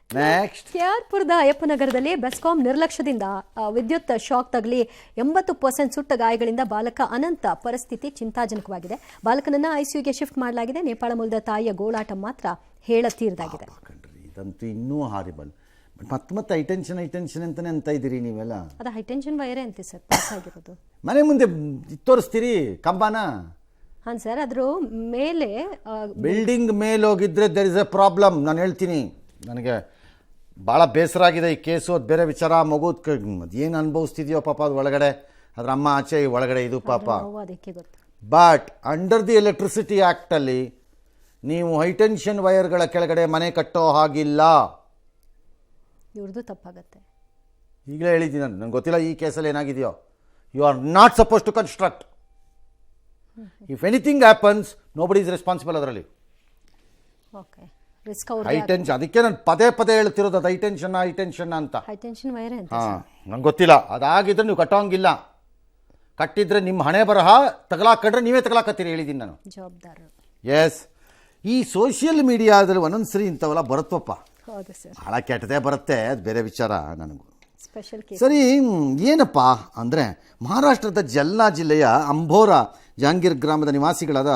Next ಕೆಆರ್ಪುರದ ಅಯ್ಯಪ್ಪನಗರದಲ್ಲಿ BESCOM ನಿರ್ಲಕ್ಷ್ಯದಿಂದ ವಿದ್ಯುತ್ shock ತಗಲಿ 80% ಸುಟ್ಟ ಗಾಯಗಳಿಂದ ಬಾಲಕ ಅನಂತ ಪರಿಸ್ಥಿತಿ ಚಿಂತಾಜನಕವಾಗಿದೆ. ಬಾಲಕನನ್ನ ಐಸಿಯುಗೆ ಶಿಫ್ಟ್ ಮಾಡಲಾಗಿದೆ. ನೇಪಾಳ ಮೂಲದ ತಾಯಿಯ ಗೋಳಾಟ ಮಾತ್ರ ಹೇಳತೀರದಾಗಿದೆ. ಇದಂತೂ ಇನ್ನೂ ಹಾರಿಬಲ್. ಮತ್ತೆ ಹೈಟೆನ್ಷನ್ ಅಂತಾನೆ ಅಂತ ಇದ್ದೀರಿ ನೀವೆಲ್ಲ. ಅದು ಹೈಟೆನ್ಷನ್ ವೈರೇ ಅಂತೆ ಸರ್ ಪಾಸ್ ಆಗಿರೋದು. ಮನೆ ಮುಂದೆ ತೋರಿಸ್ತೀರಿ ಕಂಬನ. ಹಾಂ ಸರ್, ಅದ್ರ ಮೇಲೆ ಬಿಲ್ಡಿಂಗ್ ಮೇಲೆ ಹೋಗಿದ್ರೆ ದೇರ್ ಇಸ್ ಎ ಪ್ರಾಬ್ಲಮ್. ನಾನು ಹೇಳ್ತೀನಿ, ನನಗೆ ಭಾಳ ಬೇಸರ ಆಗಿದೆ ಈ ಕೇಸು. ಅದು ಬೇರೆ ವಿಚಾರ. ಮಗುದ್ ಏನು ಅನುಭವಿಸ್ತಿದ್ಯೋ ಪಾಪ ಅದು ಒಳಗಡೆ, ಅದ್ರ ಅಮ್ಮ ಆಚೆ ಒಳಗಡೆ ಇದು ಪಾಪ. ಅದಕ್ಕೆ ಗೊತ್ತು. ಬಟ್ ಅಂಡರ್ ದಿ ಎಲೆಕ್ಟ್ರಿಸಿಟಿ ಆ್ಯಕ್ಟಲ್ಲಿ ನೀವು ಹೈಟೆನ್ಷನ್ ವೈರ್ಗಳ ಕೆಳಗಡೆ ಮನೆ ಕಟ್ಟೋ ಹಾಗಿಲ್ಲ. ಇವ್ರದ್ದು ತಪ್ಪಾಗತ್ತೆ. ಈಗಲೇ ಹೇಳಿದ್ದೀನಿ ನಾನು, ನನಗೆ ಗೊತ್ತಿಲ್ಲ ಈ ಕೇಸಲ್ಲಿ ಏನಾಗಿದೆಯೋ. You are not suppose to construct. If anything happens nobody is responsible ಅದರಲ್ಲಿ. Okay, risk high tension. ಅದಕ್ಕೆ ನಾನು ಪದೇ ಹೇಳ್ತಿರೋದು ಅದು ಹೈಟೆನ್ಷನ್ ಅಂತ. ಹೈಟೆನ್ಷನ್ ವೈರೇ ಅಂತ. ಹಾಂ, ನಂಗೆ ಗೊತ್ತಿಲ್ಲ. ಅದಾಗಿದ್ರೆ ನೀವು ಕಟ್ಟೋಂಗಿಲ್ಲ. ಕಟ್ಟಿದ್ರೆ ನಿಮ್ಮ ಹಣೆ ಬರಹ ತಗಲಾಕಂಡ್ರೆ ನೀವೇ ತಗಲಾಕತ್ತೀರಿ, ಹೇಳಿದ್ದೀನಿ ನಾನು. ಜವಾಬ್ದಾರರು. ಎಸ್, ಈ ಸೋಷಿಯಲ್ ಮೀಡಿಯಾದಲ್ಲಿ ಒಂದೊಂದು ಸರಿ ಇಂಥವೆಲ್ಲ ಬರುತ್ತಪ್ಪ. ಹೌದು ಸರ್, ಭಾಳ ಕೆಟ್ಟದೇ ಬರುತ್ತೆ, ಅದು ಬೇರೆ ವಿಚಾರ. ನನಗೂ ಸ್ಪೆಷಲ್ ಕೇಸ್. ಸರಿ, ಏನಪ್ಪ ಅಂದರೆ ಮಹಾರಾಷ್ಟ್ರದ ಜಲ್ನಾ ಜಿಲ್ಲೆಯ ಅಂಬೋರಾ ಜಹಾಂಗೀರ್ ಗ್ರಾಮದ ನಿವಾಸಿಗಳಾದ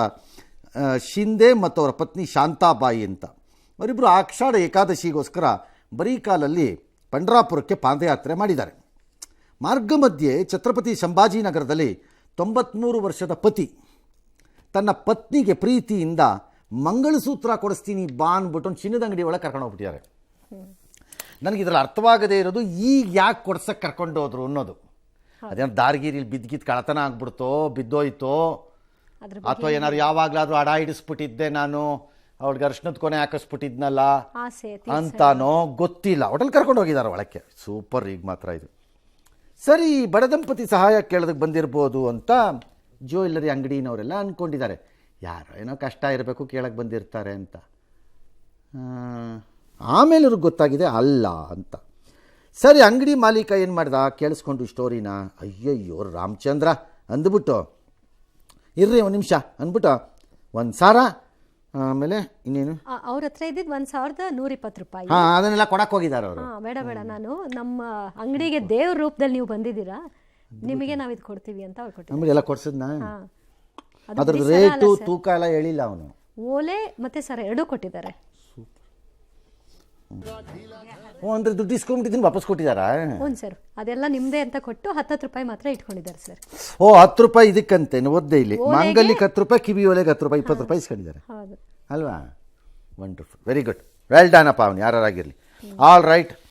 ಶಿಂದೆ ಮತ್ತು ಅವರ ಪತ್ನಿ ಶಾಂತಾಬಾಯಿ ಅಂತ ಅವರಿಬ್ಬರು ಆಷಾಢ ಏಕಾದಶಿಗೋಸ್ಕರ ಬರೀ ಕಾಲಲ್ಲಿ ಪಂಡ್ರಾಪುರಕ್ಕೆ ಪಾದಯಾತ್ರೆ ಮಾಡಿದ್ದಾರೆ. ಮಾರ್ಗ ಮಧ್ಯೆ ಛತ್ರಪತಿ ಸಂಭಾಜಿನಗರದಲ್ಲಿ 93 ವರ್ಷದ ಪತಿ ತನ್ನ ಪತ್ನಿಗೆ ಪ್ರೀತಿಯಿಂದ ಮಂಗಳಸೂತ್ರ ಕೊಡಿಸ್ತೀನಿ ಬಾ ಅಂದ್ಬಿಟ್ಟು ಒಂದು ಚಿನ್ನದ ಅಂಗಡಿ ಒಳಗೆ ಕರ್ಕೊಂಡು ಹೋಗ್ಬಿಟ್ಟಿದ್ದಾರೆ. ನನಗೆ ಇದರಲ್ಲಿ ಅರ್ಥವಾಗದೇ ಇರೋದು ಈಗ ಯಾಕೆ ಕೊಡ್ಸಕ್ಕೆ ಕರ್ಕೊಂಡು ಹೋದ್ರು ಅನ್ನೋದು. ಅದೇನು ದಾರ್ಗಿರಿಲಿ ಬಿದ್ದಿದ್ದು ಕಳತನ ಆಗ್ಬಿಡ್ತೋ, ಬಿದ್ದೋಯ್ತೋ, ಅಥವಾ ಏನಾದ್ರು ಯಾವಾಗಲಾದ್ರೂ ಅಡ ಹಿಡಿಸ್ಬಿಟ್ಟಿದ್ದೆ ನಾನು, ಅವಳಿಗೆ ಅರ್ಶನದ ಕೊನೆ ಹಾಕಿಸ್ಬಿಟ್ಟಿದ್ನಲ್ಲ ಅಂತಾನೋ ಗೊತ್ತಿಲ್ಲ. ಒಟ್ಟಲ್ಲಿ ಕರ್ಕೊಂಡು ಹೋಗಿದ್ದಾರೆ ಒಳಕ್ಕೆ. ಸೂಪರ್. ಈಗ ಮಾತ್ರ ಇದು ಸರಿ. ಬಡದಂಪತಿ ಸಹಾಯ ಕೇಳೋದಕ್ಕೆ ಬಂದಿರ್ಬೋದು ಅಂತ ಜ್ಯುವೆಲ್ಲರಿ ಅಂಗಡಿನವರೆಲ್ಲ ಅಂದ್ಕೊಂಡಿದ್ದಾರೆ. ಯಾರೋ ಏನೋ ಕಷ್ಟ ಇರಬೇಕು ಕೇಳಕ್ಕೆ ಬಂದಿರ್ತಾರೆ ಅಂತ. ಆಮೇಲೆ ಅವ್ರಿಗೆ ಗೊತ್ತಾಗಿದೆ ಅಲ್ಲ ಅಂತ. ಸರಿ, ಅಂಗಡಿ ಮಾಲೀಕ ಏನು ಮಾಡ್ದ ಕೇಳಿಸ್ಕೊಂಡು ಸ್ಟೋರಿನ. ಅಯ್ಯಯ್ಯೋ ರಾಮಚಂದ್ರ ಅಂದ್ಬಿಟ್ಟು, ಇರ್ರಿ ಒಂದು ನಿಮಿಷ ಅಂದ್ಬಿಟ್ಟು 1,000, ಆಮೇಲೆ ಇನ್ನೇನು ಅವ್ರ ಹತ್ರ ಇದ್ದಿದ್ದು 1,120 ರೂಪಾಯಿ. ಹಾಂ, ಅದನ್ನೆಲ್ಲ ಕೊಡಕ್ಕೆ ಹೋಗಿದ್ದಾರೆ ಅವರು. ಬೇಡ ನಾನು ನಮ್ಮ ಅಂಗಡಿಗೆ ದೇವ್ರ ರೂಪದಲ್ಲಿ ನೀವು ಬಂದಿದ್ದೀರಾ, ನಿಮಗೆ ನಾವು ಇದು ಕೊಡ್ತೀವಿ ಅಂತ ಅವ್ರು ಕೊಟ್ಟಿದ್ದಾರೆ. ಆಮೇಲೆ ಎಲ್ಲ ಕೊಡ್ಸಿದ್ನ. ಅದ್ರದ್ದು ರೇಟು ತೂಕ ಎಲ್ಲ ಹೇಳಿಲ್ಲ ಅವನು. ಓಲೆ ಮತ್ತೆ ಸರ್ ಎರಡೂ ಕೊಟ್ಟಿದ್ದಾರೆ. ಅಂದರೆ ದುಡ್ಡು ಇಸ್ಕೊಂಡ್ಬಿಟ್ಟಿದ್ದೀನಿ, ವಾಪಸ್ ಕೊಟ್ಟಿದ್ದಾರಾ? ಹ್ಞೂ ಸರ್, ಅದೆಲ್ಲ ನಿಮ್ಮದೇ ಅಂತ ಕೊಟ್ಟು 10 ರೂಪಾಯಿ ಮಾತ್ರ ಇಟ್ಕೊಂಡಿದ್ದಾರೆ ಸರ್. ಓ, 10 ರೂಪಾಯಿ ಇದಕ್ಕಂತೆ ಓದ್ದೆ ಇಲ್ಲಿ. ಮಾಂಗಲ್ಯಕ್ಕೆ 10 ರೂಪಾಯಿ, ಕಿವಿ ಓಲೆಗೆ 10 ರೂಪಾಯಿ, 20 ರೂಪಾಯಿ ಇಸ್ಕೊಂಡಿದ್ದಾರೆ. ಹೌದು ಅಲ್ವಾ? Wonderful, very good, well done ಅಪ್ಪ. ಅವನು ಯಾರಾಗಿರಲಿ. All right.